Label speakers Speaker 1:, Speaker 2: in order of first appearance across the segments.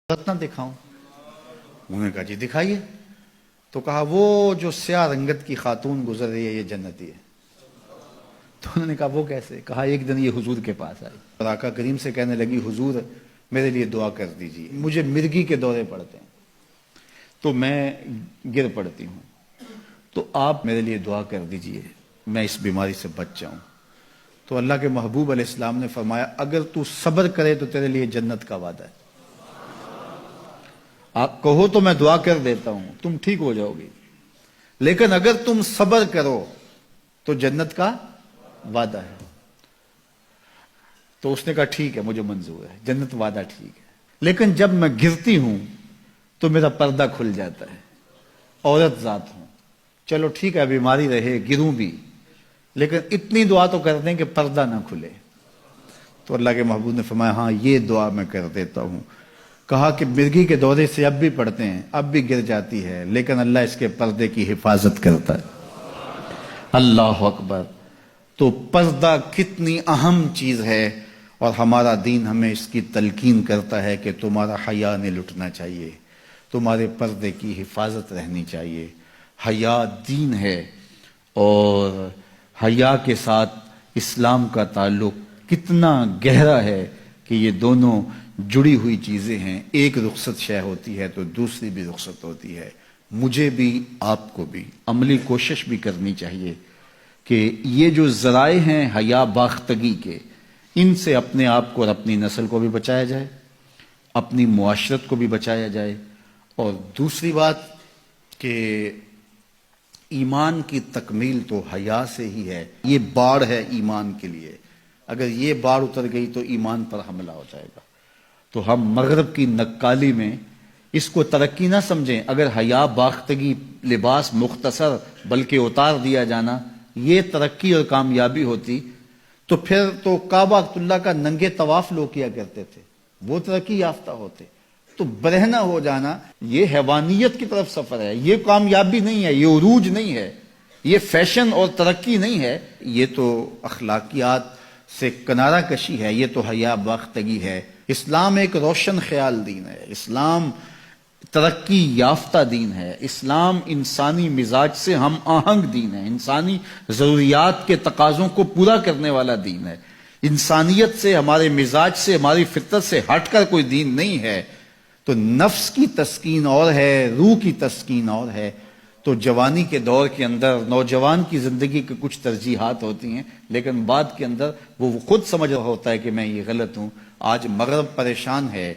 Speaker 1: نہ دکھاؤں؟ انہوں نے کہا جی دکھائیے. تو کہا وہ جو سیاہ رنگت کی خاتون گزر رہی ہے یہ جنتی ہے. تو انہوں نے کہا وہ کیسے؟ کہا ایک دن یہ حضور کے پاس آئی اور آقا کریم سے کہنے لگی حضور میرے لیے دعا کر دیجیے، مجھے مرگی کے دورے پڑتے ہیں تو میں گر پڑتی ہوں، تو آپ میرے لیے دعا کر دیجیے میں اس بیماری سے بچ جاؤں. تو اللہ کے محبوب علیہ السلام نے فرمایا اگر تو صبر کرے تو تیرے لیے جنت کا وعدہ ہے. آپ کہو تو میں دعا کر دیتا ہوں تم ٹھیک ہو جاؤ گی، لیکن اگر تم صبر کرو تو جنت کا وعدہ ہے. تو اس نے کہا ٹھیک ہے مجھے منظور ہے، جنت وعدہ ٹھیک ہے، لیکن جب میں گرتی ہوں تو میرا پردہ کھل جاتا ہے، عورت ذات ہوں، چلو ٹھیک ہے بیماری رہے گروں بھی لیکن اتنی دعا تو کر دیں کہ پردہ نہ کھلے. تو اللہ کے محبوب نے فرمایا ہاں یہ دعا میں کر دیتا ہوں. کہا کہ مرگی کے دورے سے اب بھی پڑھتے ہیں، اب بھی گر جاتی ہے لیکن اللہ اس کے پردے کی حفاظت کرتا ہے. اللہ اکبر. تو پردہ کتنی اہم چیز ہے اور ہمارا دین ہمیں اس کی تلقین کرتا ہے کہ تمہارا حیا نہیں لٹنا چاہیے، تمہارے پردے کی حفاظت رہنی چاہیے. حیا دین ہے اور حیا کے ساتھ اسلام کا تعلق کتنا گہرا ہے کہ یہ دونوں جڑی ہوئی چیزیں ہیں. ایک رخصت شے ہوتی ہے تو دوسری بھی رخصت ہوتی ہے. مجھے بھی آپ کو بھی عملی کوشش بھی کرنی چاہیے کہ یہ جو ذرائع ہیں حیا باختگی کے، ان سے اپنے آپ کو اور اپنی نسل کو بھی بچایا جائے، اپنی معاشرت کو بھی بچایا جائے. اور دوسری بات کہ ایمان کی تکمیل تو حیا سے ہی ہے. یہ باڑ ہے ایمان کے لیے، اگر یہ باڑ اتر گئی تو ایمان پر حملہ ہو جائے گا. تو ہم مغرب کی نقالی میں اس کو ترقی نہ سمجھیں. اگر حیا باختگی لباس مختصر بلکہ اتار دیا جانا یہ ترقی اور کامیابی ہوتی تو پھر تو کعبہ اللہ کا ننگے طواف لوگ کیا کرتے تھے، وہ ترقی یافتہ ہوتے. تو برہنہ ہو جانا یہ حیوانیت کی طرف سفر ہے، یہ کامیابی نہیں ہے، یہ عروج نہیں ہے، یہ فیشن اور ترقی نہیں ہے، یہ تو اخلاقیات سے کنارہ کشی ہے، یہ تو حیا باختگی ہے. اسلام ایک روشن خیال دین ہے، اسلام ترقی یافتہ دین ہے، اسلام انسانی مزاج سے ہم آہنگ دین ہے، انسانی ضروریات کے تقاضوں کو پورا کرنے والا دین ہے. انسانیت سے، ہمارے مزاج سے، ہماری فطرت سے ہٹ کر کوئی دین نہیں ہے. تو نفس کی تسکین اور ہے، روح کی تسکین اور ہے. تو جوانی کے دور کے اندر نوجوان کی زندگی کے کچھ ترجیحات ہوتی ہیں لیکن بعد کے اندر وہ خود سمجھ رہا ہوتا ہے کہ میں یہ غلط ہوں. آج مغرب پریشان ہے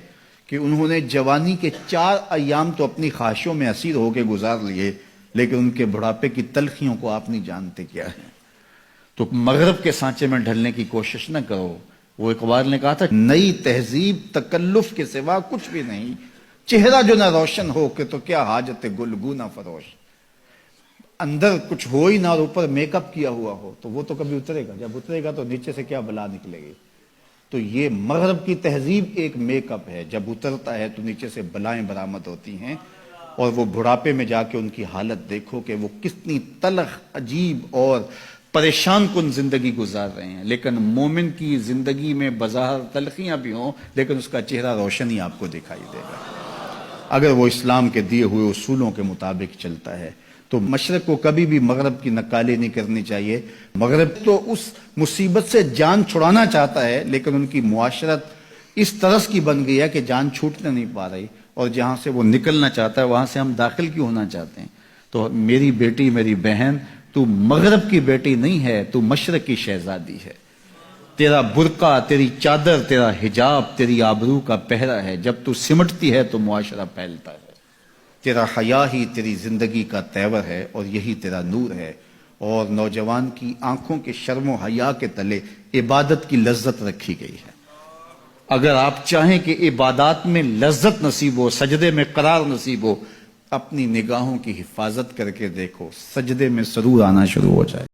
Speaker 1: کہ انہوں نے جوانی کے 4 ایام تو اپنی خواہشوں میں اسیر ہو کے گزار لیے لیکن ان کے بڑھاپے کی تلخیوں کو آپ نہیں جانتے کیا ہے. تو مغرب کے سانچے میں ڈھلنے کی کوشش نہ کرو. وہ اقبال نے کہا تھا نئی تہذیب تکلف کے سوا کچھ بھی نہیں، چہرہ جو نہ روشن ہو کہ تو کیا حاجت گلگو نہ فروش. اندر کچھ ہو ہی نہ اور اوپر میک اپ کیا ہوا ہو تو وہ تو کبھی اترے گا، جب اترے گا تو نیچے سے کیا بلا نکلے گی. تو یہ مغرب کی تہذیب ایک میک اپ ہے، جب اترتا ہے تو نیچے سے بلائیں برآمد ہوتی ہیں اور وہ بڑھاپے میں جا کے ان کی حالت دیکھو کہ وہ کتنی تلخ عجیب اور پریشان کن زندگی گزار رہے ہیں. لیکن مومن کی زندگی میں بظاہر تلخیاں بھی ہوں لیکن اس کا چہرہ روشن ہی آپ کو دکھائی دے گا اگر وہ اسلام کے دیے ہوئے اصولوں کے مطابق چلتا ہے. تو مشرق کو کبھی بھی مغرب کی نقالی نہیں کرنی چاہیے. مغرب تو اس مصیبت سے جان چھڑانا چاہتا ہے لیکن ان کی معاشرت اس طرز کی بن گئی ہے کہ جان چھوٹنے نہیں پا رہی اور جہاں سے وہ نکلنا چاہتا ہے وہاں سے ہم داخل کیوں ہونا چاہتے ہیں. تو میری بیٹی، میری بہن، تو مغرب کی بیٹی نہیں ہے، تو مشرق کی شہزادی ہے. تیرا برقع، تیری چادر، تیرا حجاب تیری آبرو کا پہرا ہے. جب تو سمٹتی ہے تو معاشرہ پھیلتا ہے. تیرا حیا ہی تیری زندگی کا تیور ہے اور یہی تیرا نور ہے. اور نوجوان کی آنکھوں کے شرم و حیا کے تلے عبادت کی لذت رکھی گئی ہے. اگر آپ چاہیں کہ عبادات میں لذت نصیب ہو، سجدے میں قرار نصیب ہو، اپنی نگاہوں کی حفاظت کر کے دیکھو، سجدے میں سرور آنا شروع ہو جائے.